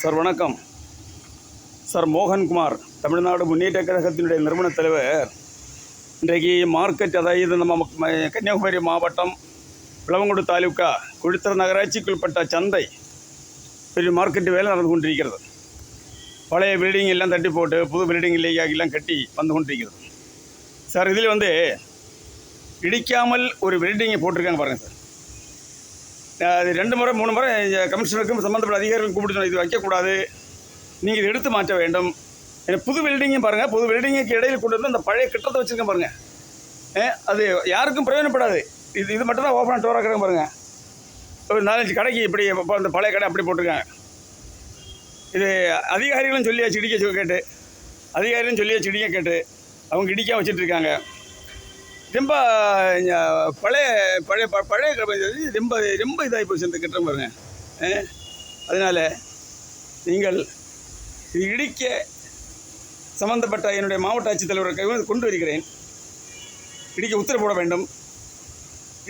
Sir வணக்கம். Sir Mohankumar, Tamil Nadu முன்னேற்ற கழகத்தினுடைய நிறுவனத் தலைவர். இன்றைக்கு மார்க்கெட், அதாவது நம்ம கன்னியாகுமரி மாவட்டம் விளவங்கோடு தாலுக்கா குழித்தர நகராட்சிக்குள்பட்ட சந்தை பெரிய மார்க்கெட்டு வேலை நடந்து கொண்டிருக்கிறது. பழைய பில்டிங் எல்லாம் தட்டி போட்டு புது பில்டிங் எல்லாம் கட்டி வந்து கொண்டிருக்கிறது. சார் இதில் இடிக்காமல் ஒரு பில்டிங்கை போட்டிருக்காங்க பாருங்கள் சார். அது 2 முறை 3 முறை கமிஷனருக்கும் சம்மந்தப்பட்ட அதிகாரிகளுக்கும் கூப்பிட்டு இது வைக்கக்கூடாது, நீங்கள் இதை எடுத்து மாற்ற வேண்டும். புது பில்டிங்கும் பாருங்கள், புது பில்டிங்குக்கு இடையில் கொண்டு வந்து அந்த பழைய கட்டத்தை வச்சுருக்கேன் பாருங்கள். அது யாருக்கும் பிரயோஜனப்படாது. இது மட்டும் தான் ஓப்பனாக டோராக இருக்கிறாங்க பாருங்கள். ஒரு 4-5 கடைக்கு இப்படி அந்த பழைய கடை அப்படி போட்டிருக்காங்க. இது அதிகாரிகளும் சொல்லியாச்சு இடிக்க கேட்டு, அதிகாரிகளும் சொல்லியாச்சு இடிக்க கேட்டு அவங்க இடிக்க வச்சுட்ருக்காங்க. ரொம்ப பழைய பழைய பழைய ரொம்ப ரொம்ப இதாகி போச்சு இந்த கட்டம் பாருங்க. அதனால் நீங்கள் இது இடிக்க சம்மந்தப்பட்ட என்னுடைய மாவட்ட ஆட்சித்தலைவரை கொண்டு வருகிறேன். இடிக்க உத்தரவு போட வேண்டும்.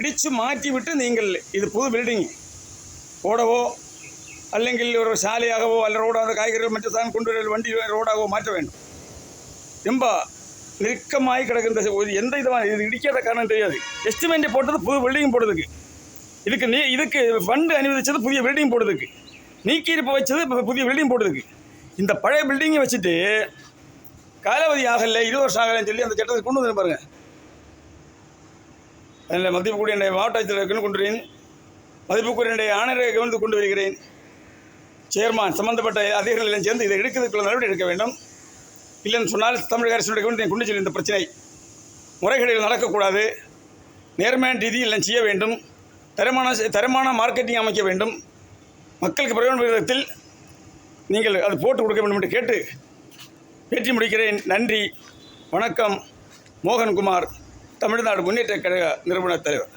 இடித்து மாற்றி விட்டு நீங்கள் இது புது பில்டிங் போடவோ அல்லங்கில் ஒரு சாலையாகவோ அல்ல ரோடாக காய்கறிகள் மற்ற சாதனம் கொண்டு வர வண்டி ரோடாகவோ மாற்ற வேண்டும். ரொம்ப நெருக்கமாகி கிடக்கின்ற எந்த இதுவாக இது இடிக்காத காரணம் தெரியாது. எஸ்டிமேட்டை போட்டது புது பில்டிங் போடுறதுக்கு, இதுக்கு ஃபண்டு அனுமதிச்சது புதிய பில்டிங் போடுறதுக்கு, நீக்கியிருப்பு வச்சது புதிய பில்டிங் போடுறதுக்கு. இந்த பழைய பில்டிங்கை வச்சுட்டு காலாவதி ஆகலை, 20 வருஷம் ஆகலைன்னு சொல்லி அந்த சட்டத்தை கொண்டு வந்து பாருங்கள். அதில் மதிப்புக்குரிய மாவட்ட ஆட்சியர்களுக்கு கொண்டு வருகிறேன், மதிப்புக்குரிய ஆணையரை கொண்டு வருகிறேன். சேர்மான் சம்மந்தப்பட்ட அதிகாரிகள் எல்லாம் சேர்ந்து இதை எடுக்கிறதுக்குள்ள நடவடிக்கை எடுக்க வேண்டும். இல்லைன்னு சொன்னால் தமிழக அரசுடைய கொண்டு சொல்லி இந்த பிரச்சனை முறைகேடுகள் நடக்கக்கூடாது. நேர்மையான ரீதியில் எல்லாம் செய்ய வேண்டும். தரமான மார்க்கெட்டிங் அமைக்க வேண்டும். மக்களுக்கு பிரயோஜன விதத்தில் நீங்கள் அது போட்டு கொடுக்க வேண்டும் என்று கேட்டு பேட்டி முடிக்கிறேன். நன்றி, வணக்கம். மோகன்குமார், தமிழ்நாடு முன்னேற்ற கழக நிறுவனத் தலைவர்.